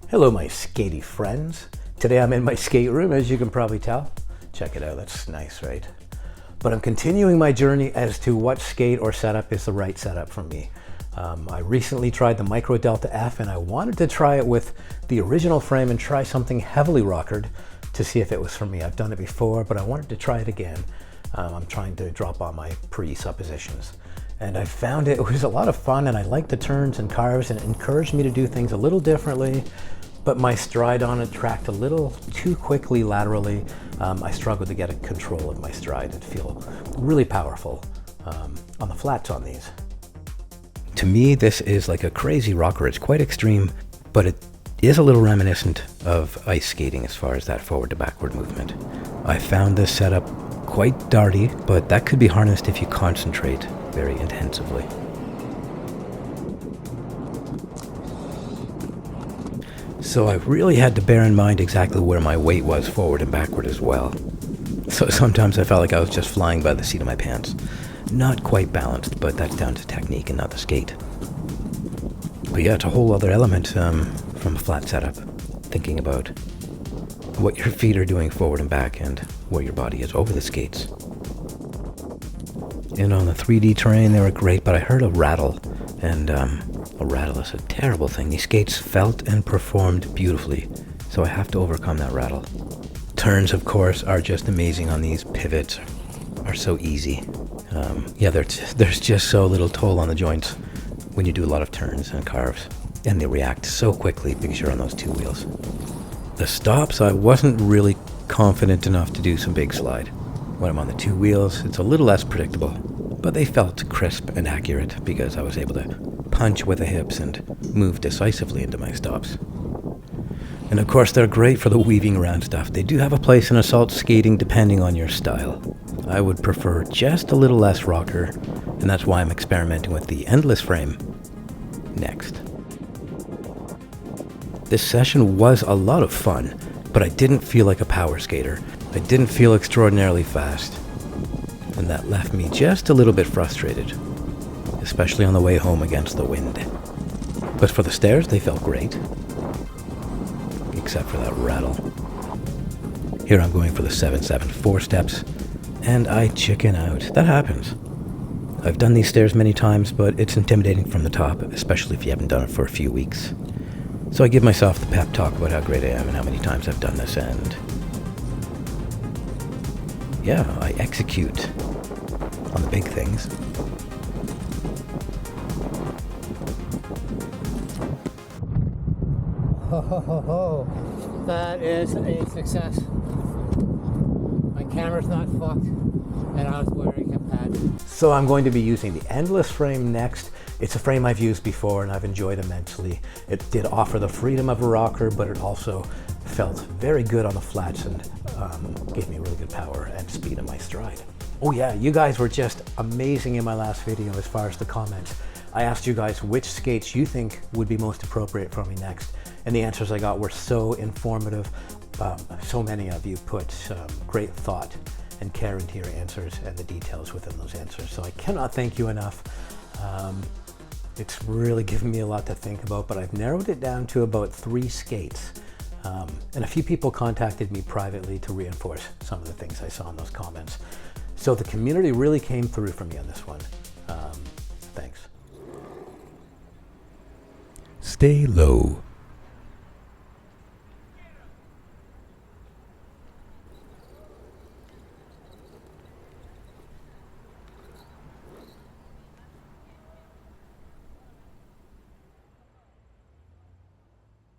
Hello my skatey friends. Today I'm in my skate room, as you can probably tell. Check it out, that's nice, right? But I'm continuing my journey as to what skate or setup is the right setup for me. I recently tried the Micro Delta F and I wanted to try it with the original frame and try something heavily rockered to see if it was for me. I've done it before, but I wanted to try it again. I'm trying to drop all my presuppositions. And I found it was a lot of fun, and I liked the turns and carves, and it encouraged me to do things a little differently. But my stride on it tracked a little too quickly laterally. I struggled to get control of my stride and feel really powerful on the flats on these. To me, this is like a crazy rocker. It's quite extreme, but it is a little reminiscent of ice skating as far as that forward to backward movement. I found this setup quite darty, but that could be harnessed if you concentrate very intensively. So I really had to bear in mind exactly where my weight was forward and backward as well. So sometimes I felt like I was just flying by the seat of my pants. Not quite balanced, but that's down to technique and not the skate. But yeah, it's a whole other element from a flat setup. Thinking about what your feet are doing forward and back and where your body is over the skates. And on the 3D terrain, they were great, but I heard a rattle, and a rattle is a terrible thing. These skates felt and performed beautifully, so I have to overcome that rattle. Turns, of course, are just amazing on these. Pivots are so easy. Yeah, there's just so little toll on the joints when you do a lot of turns and carves, and they react so quickly because you're on those two wheels. The stops, I wasn't really confident enough to do some big slide. When I'm on the two wheels, it's a little less predictable, but they felt crisp and accurate because I was able to punch with the hips and move decisively into my stops. And of course, they're great for the weaving around stuff. They do have a place in assault skating depending on your style. I would prefer just a little less rocker, and that's why I'm experimenting with the endless frame next. This session was a lot of fun, but I didn't feel like a power skater. I didn't feel extraordinarily fast, and that left me just a little bit frustrated, especially on the way home against the wind. But for the stairs, they felt great, except for that rattle. Here I'm going for the 7-7 4 steps, and I chicken out. That happens. I've done these stairs many times, but it's intimidating from the top, especially if you haven't done it for a few weeks. So I give myself the pep talk about how great I am and how many times I've done this, and yeah, I execute on the big things. Ho ho ho ho. That is a success. My camera's not fucked, and I was wearing a pad. So I'm going to be using the endless frame next. It's a frame I've used before and I've enjoyed immensely. It did offer the freedom of a rocker, but it also felt very good on the flats and gave me really good power and speed in my stride. Oh yeah, you guys were just amazing in my last video as far as the comments. I asked you guys which skates you think would be most appropriate for me next, and the answers I got were so informative. So many of you put great thought and care into your answers and the details within those answers. So I cannot thank you enough. It's really given me a lot to think about, but I've narrowed it down to about 3 skates. And a few people contacted me privately to reinforce some of the things I saw in those comments. So the community really came through for me on this one. Thanks. Stay low.